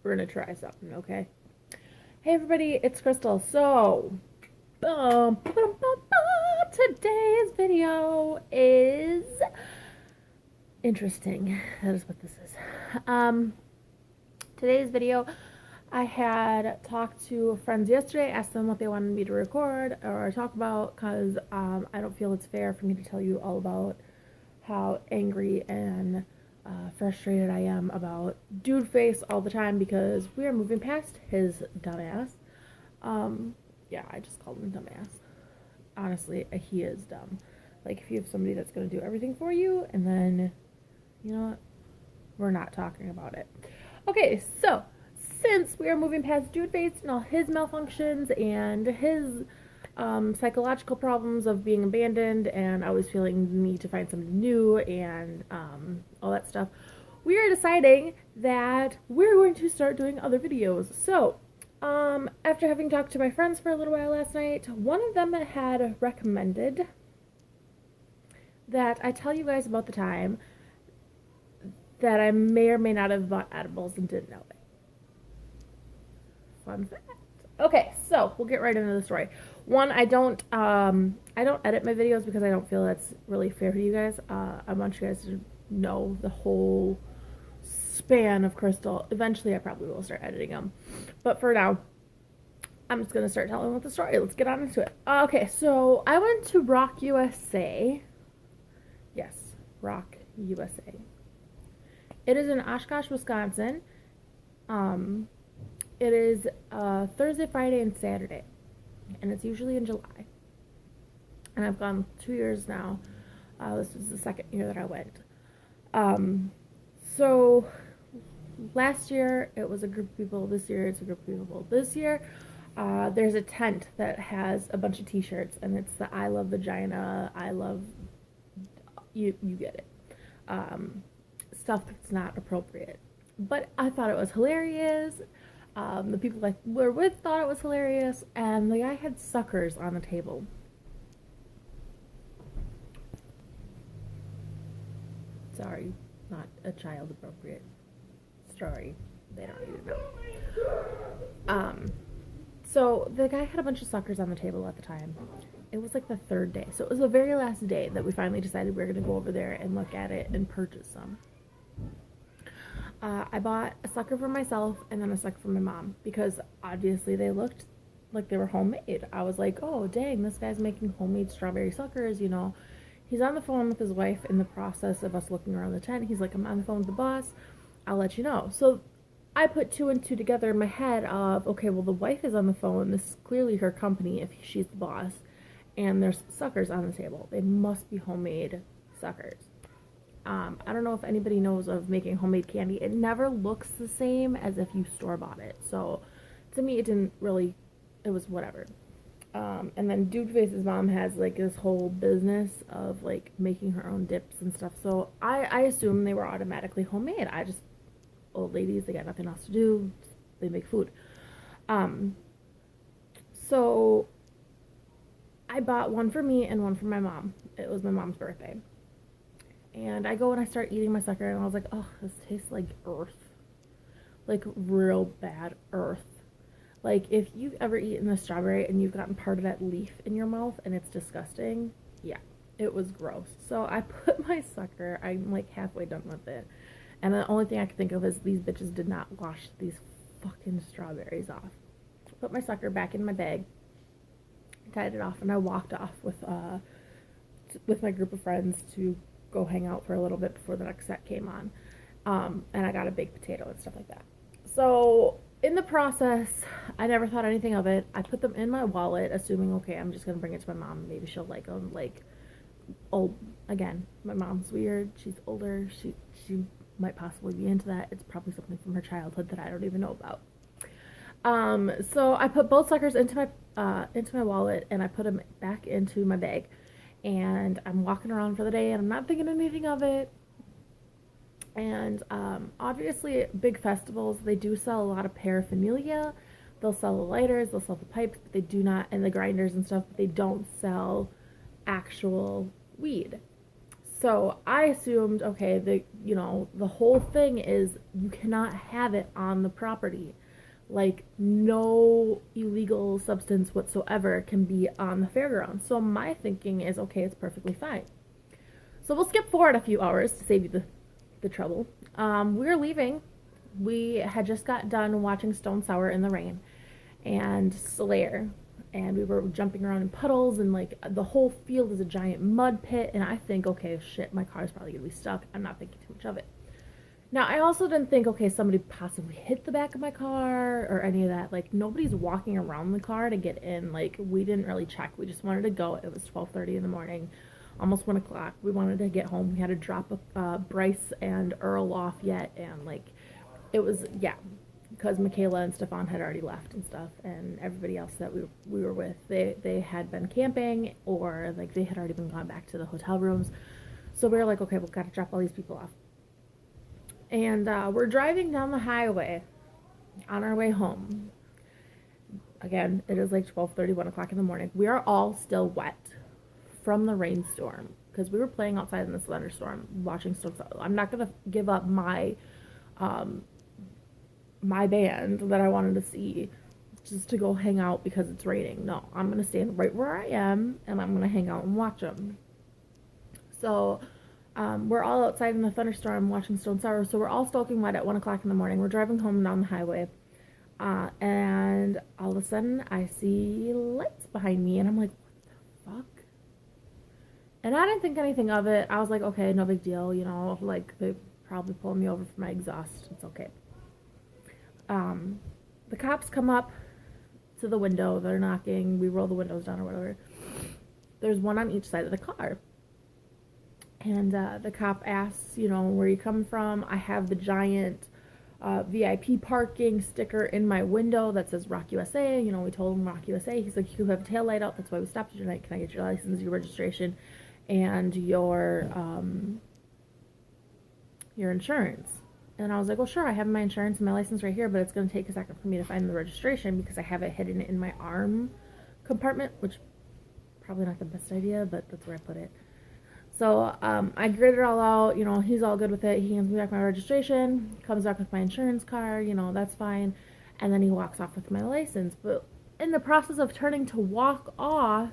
we're gonna try something, okay? Hey everybody, it's Crystal. So, today's video is interesting. That is what this is. Um, Today's video, I had talked to friends yesterday, asked them what they wanted me to record or talk about, because I don't feel it's fair for me to tell you all about how angry and frustrated I am about Dude Face all the time, because we are moving past his dumbass. Yeah, I just called him dumbass. Honestly, he is dumb. Like, if you have somebody that's going to do everything for you, and then, you know what? We're not talking about it. Okay, so since we are moving past Dude Face and all his malfunctions and his psychological problems of being abandoned and always feeling the need to find something new and all that stuff, we are deciding that we're going to start doing other videos. So, after having talked to my friends for a little while last night, one of them had recommended that I tell you guys about the time that I may or may not have bought edibles and didn't know it. Fun fact. Okay, so we'll get right into the story. One, I don't edit my videos because I don't feel that's really fair to you guys. I want you guys to know the whole span of Crystal. Eventually, I probably will start editing them, but for now, I'm just gonna start telling with the story. Let's get on into it. Okay, so I went to Rock USA. Yes, Rock USA. It is in Oshkosh, Wisconsin. It is Thursday, Friday, and Saturday, and it's usually in July. And I've gone 2 years now. This was the second year that I went. So last year it was a group of people. This year it's a group of people. This year there's a tent that has a bunch of T-shirts, and it's the "I love vagina," "I love," you get it. Stuff that's not appropriate. But I thought it was hilarious. The people I were with thought it was hilarious, and the guy had suckers on the table. Sorry, not a child appropriate story. They don't need to know. So the guy had a bunch of suckers on the table at the time. It was like the third day, so it was the very last day that we finally decided we were going to go over there and look at it and purchase some. I bought a sucker for myself and then a sucker for my mom, because obviously they looked like they were homemade. I was like, oh dang, this guy's making homemade strawberry suckers, you know. He's on the phone with his wife in the process of us looking around the tent. He's like, I'm on the phone with the boss, I'll let you know. So I put two and two together in my head of, okay, well, the wife is on the phone, this is clearly her company if she's the boss, and there's suckers on the table. They must be homemade suckers. I don't know if anybody knows of making homemade candy. It never looks the same as if you store-bought it. So, to me, it didn't really, it was whatever. And then Dude Face's mom has, like, this whole business of, like, making her own dips and stuff. So, I assumed they were automatically homemade. Old ladies, they got nothing else to do. They make food. So, I bought one for me and one for my mom. It was my mom's birthday. And I go and I start eating my sucker, and I was like, oh, this tastes like earth. Like, real bad earth. Like, if you've ever eaten a strawberry and you've gotten part of that leaf in your mouth and it's disgusting, yeah, it was gross. So I put my sucker, I'm like halfway done with it. And the only thing I could think of is these bitches did not wash these fucking strawberries off. Put my sucker back in my bag, tied it off, and I walked off with my group of friends to go hang out for a little bit before the next set came on. And I got a baked potato and stuff like that. So in the process, I never thought anything of it. I put them in my wallet, assuming, okay, I'm just gonna bring it to my mom. Maybe she'll like them. Like, oh, again, my mom's weird. She's older. She might possibly be into that. It's probably something from her childhood that I don't even know about. So I put both suckers into my wallet, and I put them back into my bag. And I'm walking around for the day, and I'm not thinking anything of it. And obviously, big festivals, they do sell a lot of paraphernalia. They'll sell the lighters, they'll sell the pipes, but they do not, and the grinders and stuff, but they don't sell actual weed. So I assumed, okay, the whole thing is you cannot have it on the property. Like, no illegal substance whatsoever can be on the fairgrounds. So my thinking is, okay, it's perfectly fine. So we'll skip forward a few hours to save you the trouble. We were leaving. We had just got done watching Stone Sour in the rain and Slayer. And we were jumping around in puddles, and like the whole field is a giant mud pit. And I think, okay, shit, my car's probably gonna be stuck. I'm not thinking too much of it. Now, I also didn't think, okay, somebody possibly hit the back of my car or any of that. Like, nobody's walking around the car to get in. Like, we didn't really check. We just wanted to go. It was 12:30 in the morning, almost 1 o'clock. We wanted to get home. We had to drop Bryce and Earl off yet, and like, it was, yeah, because Michaela and Stefan had already left and stuff, and everybody else that we were with, they had been camping, or like they had already been gone back to the hotel rooms. So we were like, okay, we've got to drop all these people off. And we're driving down the highway on our way home. Again, it is like 12:30, 1 o'clock in the morning. We are all still wet from the rainstorm because we were playing outside in this thunderstorm, watching Stone Sour. I'm not gonna give up um, my band that I wanted to see just to go hang out because it's raining. No, I'm gonna stand right where I am and I'm gonna hang out and watch them. So we're all outside in the thunderstorm watching Stone Sour. So we're all soaking wet at 1 o'clock in the morning. We're driving home down the highway. And all of a sudden, I see lights behind me. And I'm like, what the fuck? And I didn't think anything of it. I was like, okay, no big deal. You know, like, they probably pulled me over for my exhaust. It's okay. The cops come up to the window. They're knocking. We roll the windows down or whatever. There's one on each side of the car. And the cop asks, you know, where you come from. I have the giant VIP parking sticker in my window that says Rock USA. You know, we told him Rock USA. He's like, you have a tail light out. That's why we stopped you tonight. Can I get your license, your registration, and your insurance? And I was like, well, sure. I have my insurance and my license right here, but it's going to take a second for me to find the registration because I have it hidden in my arm compartment, which probably not the best idea, but that's where I put it. So I grid it all out, you know, he's all good with it. He hands me back my registration, comes back with my insurance card, you know, that's fine. And then he walks off with my license. But in the process of turning to walk off,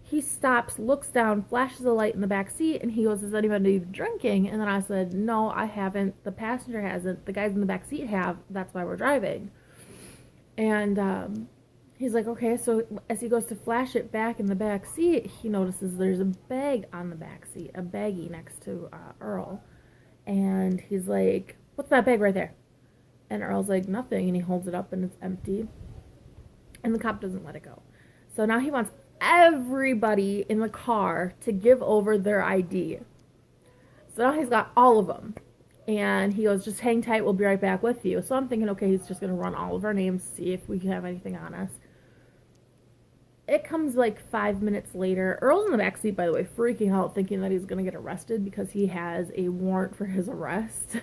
he stops, looks down, flashes a light in the back seat, and he goes, is anybody drinking? And then I said, no, I haven't. The passenger hasn't. The guys in the back seat have. That's why we're driving. And he's like, okay, so as he goes to flash it back in the back seat, he notices there's a bag on the back seat, a baggie next to Earl. And he's like, what's that bag right there? And Earl's like, nothing. And he holds it up and it's empty. And the cop doesn't let it go. So now he wants everybody in the car to give over their ID. So now he's got all of them. And he goes, just hang tight, we'll be right back with you. So I'm thinking, okay, he's just going to run all of our names, see if we can have anything on us. It comes like 5 minutes later. Earl's in the backseat, by the way, freaking out, thinking that he's going to get arrested because he has a warrant for his arrest.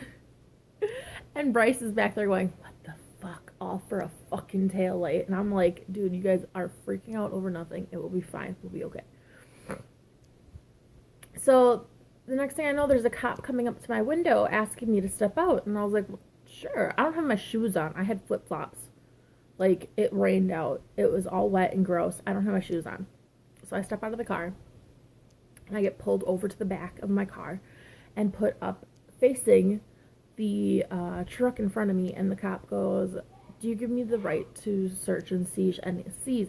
And Bryce is back there going, what the fuck? All for a fucking taillight. And I'm like, dude, you guys are freaking out over nothing. It will be fine. We'll be okay. So the next thing I know, there's a cop coming up to my window asking me to step out. And I was like, well, sure. I don't have my shoes on. I had flip-flops. Like, it rained out. It was all wet and gross. I don't have my shoes on. So I step out of the car. And I get pulled over to the back of my car and put up facing the truck in front of me. And the cop goes, do you give me the right to search and seize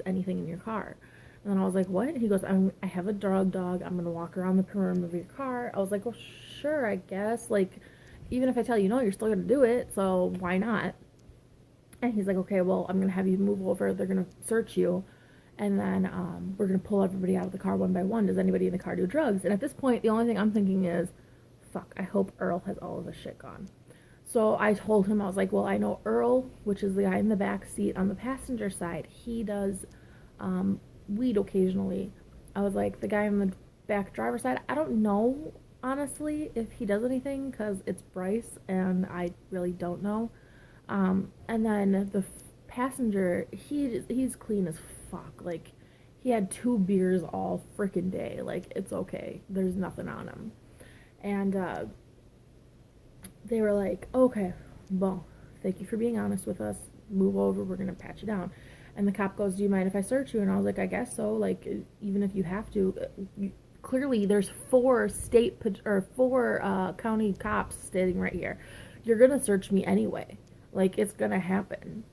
anything in your car? And then I was like, what? He goes, I have a drug dog. I'm going to walk around the perimeter of your car. I was like, well, sure, I guess. Like, even if I tell you no, you're still going to do it. So why not? And he's like, okay, well, I'm going to have you move over. They're going to search you. And then we're going to pull everybody out of the car one by one. Does anybody in the car do drugs? And at this point, the only thing I'm thinking is, fuck, I hope Earl has all of his shit gone. So I told him, I was like, well, I know Earl, which is the guy in the back seat on the passenger side. He does weed occasionally. I was like, the guy on the back driver's side, I don't know, honestly, if he does anything because it's Bryce and I really don't know. And then the passenger, he's clean as fuck. Like, he had 2 beers all freaking day. Like, it's okay. There's nothing on him. And they were like, okay, well, thank you for being honest with us. Move over, we're gonna pat you down. And the cop goes, do you mind if I search you? And I was like, I guess so. Like, even if you have to. Clearly, there's four county cops standing right here. You're gonna search me anyway. Like, it's gonna happen.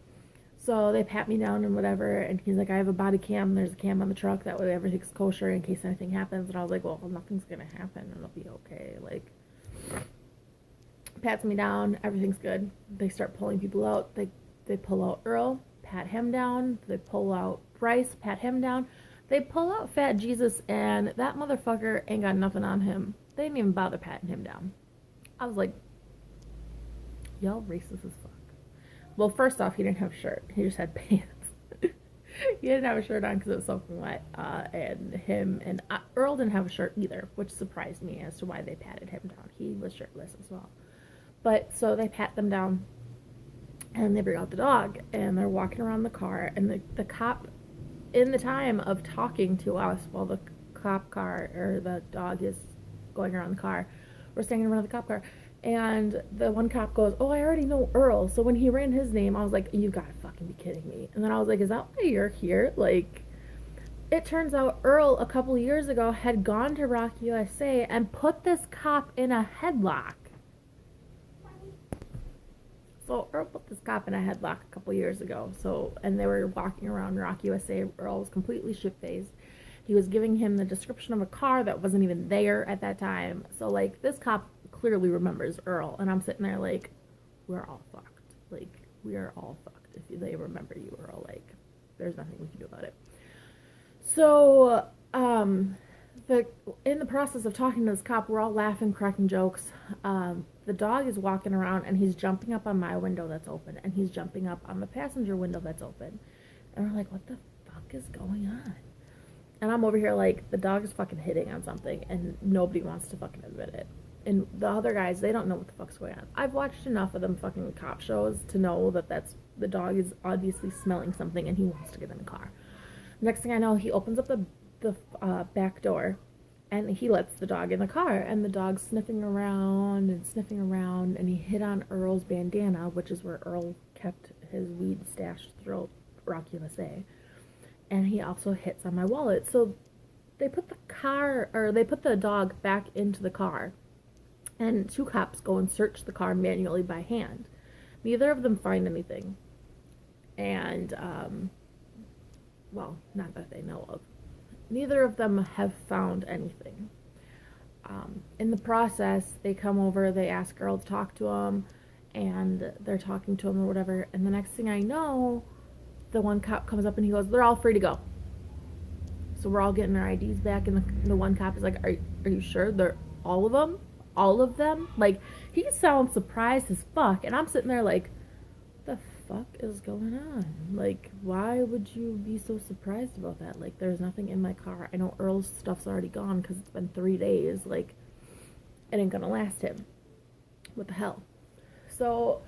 So they pat me down and whatever, and he's like, I have a body cam. There's a cam on the truck. That way everything's kosher in case anything happens. And I was like, well, nothing's gonna happen, and it'll be okay. Like, pats me down. Everything's good. They start pulling people out. They pull out Earl, pat him down. They pull out Bryce, pat him down. They pull out Fat Jesus, and that motherfucker ain't got nothing on him. They didn't even bother patting him down. I was like, y'all racist as fuck. Well, first off, he didn't have a shirt. He just had pants. He didn't have a shirt on because it was soaking wet. And Earl didn't have a shirt either, which surprised me as to why they patted him down. He was shirtless as well. But so they pat them down, and they bring out the dog, and they're walking around the car, and the cop, in the time of talking to us while the cop car or the dog is going around the car, we're standing around the cop car, and the one cop goes, oh, I already know Earl. So when he ran his name, I was like, you gotta fucking be kidding me. And then I was like, is that why you're here? Like, it turns out Earl a couple years ago had gone to Rock USA and put this cop in a headlock. So Earl put this cop in a headlock a couple years ago. So, and they were walking around Rock USA. Earl was completely shit-faced. He was giving him the description of a car that wasn't even there at that time. So, like, this cop clearly remembers Earl. And I'm sitting there like, we're all fucked. Like, we are all fucked if they remember you, Earl. Like, there's nothing we can do about it. So, in the process of talking to this cop, we're all laughing, cracking jokes. The dog is walking around, and he's jumping up on my window that's open, and he's jumping up on the passenger window that's open. And we're like, what the fuck is going on? And I'm over here like, the dog is fucking hitting on something, and nobody wants to fucking admit it. And the other guys, they don't know what the fuck's going on. I've watched enough of them fucking cop shows to know that the dog is obviously smelling something, and he wants to get in the car. Next thing I know, he opens up the back door, and he lets the dog in the car, and the dog's sniffing around, and he hit on Earl's bandana, which is where Earl kept his weed stashed throughout Rock USA, and he also hits on my wallet. So they put the dog back into the car, and two cops go and search the car manually by hand. Neither of them find anything, and well, not that they know of. Neither of them have found anything. In the process, they come over, they ask Earl to talk to him, and they're talking to him or whatever, and the next thing I know, the one cop comes up and he goes, they're all free to go. So we're all getting our IDs back, and the one cop is like, are you sure they're all of them? All of them? Like, he sounds surprised as fuck, and I'm sitting there like, the fuck is going on? Like, why would you be so surprised about that? Like, there's nothing in my car. I know Earl's stuff's already gone because it's been 3 days. Like, it ain't gonna last him. What the hell? So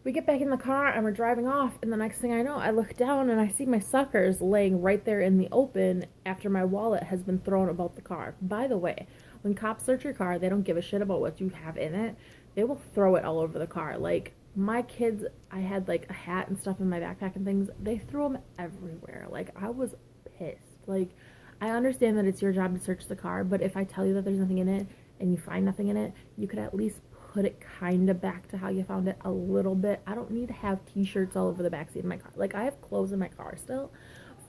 we get back in the car and we're driving off, and the next thing I know, I look down and I see my suckers laying right there in the open after my wallet has been thrown about the car. By the way, when cops search your car, they don't give a shit about what you have in it. They will throw it all over the car. Like, my kids, I had like a hat and stuff in my backpack and things. They threw them everywhere. Like, I was pissed. Like, I understand that it's your job to search the car, but if I tell you that there's nothing in it and you find nothing in it, you could at least put it kind of back to how you found it a little bit. I don't need to have t-shirts all over the backseat of my car. Like, I have clothes in my car still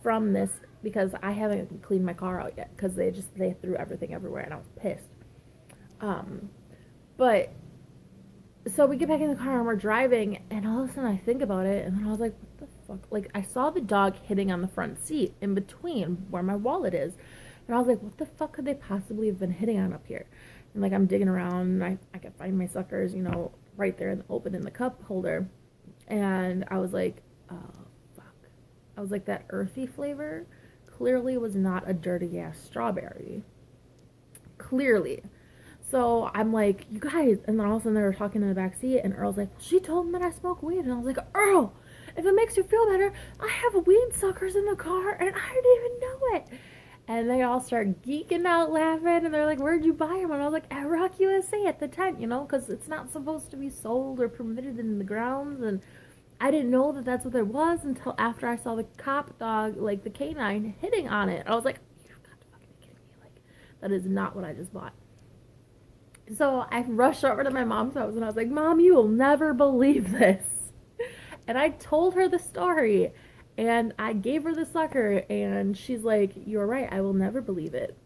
from this because I haven't cleaned my car out yet because they threw everything everywhere, and I was pissed. But so we get back in the car and we're driving, and all of a sudden I think about it, and then I was like, what the fuck? Like, I saw the dog hitting on the front seat in between where my wallet is, and I was like, what the fuck could they possibly have been hitting on up here? And like, I'm digging around, and I could find my suckers, you know, right there in the open in the cup holder, and I was like, oh fuck. I was like, that earthy flavor clearly was not a dirty ass strawberry. Clearly. So I'm like, you guys, and then all of a sudden they were talking in the back seat, and Earl's like, she told him that I smoke weed, and I was like, Earl, if it makes you feel better, I have weed suckers in the car, and I didn't even know it. And they all start geeking out laughing, and they're like, "Where'd you buy them?" And I was like, "At Rock USA at the tent, you know, because it's not supposed to be sold or permitted in the grounds." And I didn't know that that's what there was until after I saw the cop dog, like the canine, hitting on it. I was like, "You've got to fucking be kidding me! Like, that is not what I just bought." So I rushed over to my mom's house and I was like, "Mom, you will never believe this." And I told her the story and I gave her the sucker and she's like, "You're right, I will never believe it."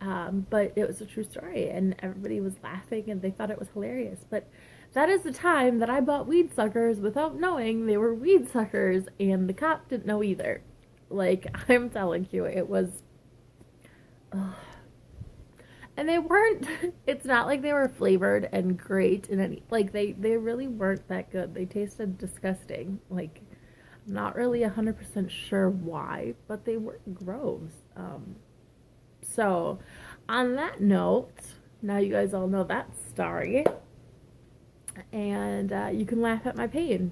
But it was a true story and everybody was laughing and they thought it was hilarious. But that is the time that I bought weed suckers without knowing they were weed suckers and the cop didn't know either. Like, I'm telling you, it was. Ugh. And they weren't, it's not like they were flavored and great in any, like, they really weren't that good. They tasted disgusting. Like, I'm not really 100% sure why, but they were gross. So, on that note, now you guys all know that story. And you can laugh at my pain.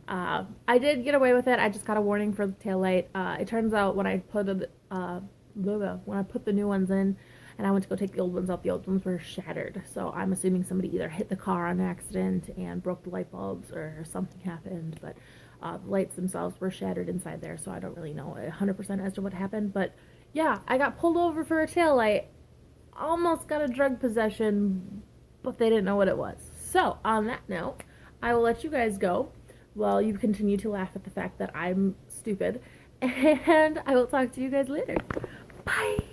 I did get away with it. I just got a warning for the taillight. It turns out when I put the new ones in, and I went to go take the old ones were shattered. So I'm assuming somebody either hit the car on accident and broke the light bulbs or something happened. But the lights themselves were shattered inside there, so I don't really know 100% as to what happened. But yeah, I got pulled over for a taillight. Almost got a drug possession, but they didn't know what it was. So on that note, I will let you guys go while you continue to laugh at the fact that I'm stupid. And I will talk to you guys later. Bye!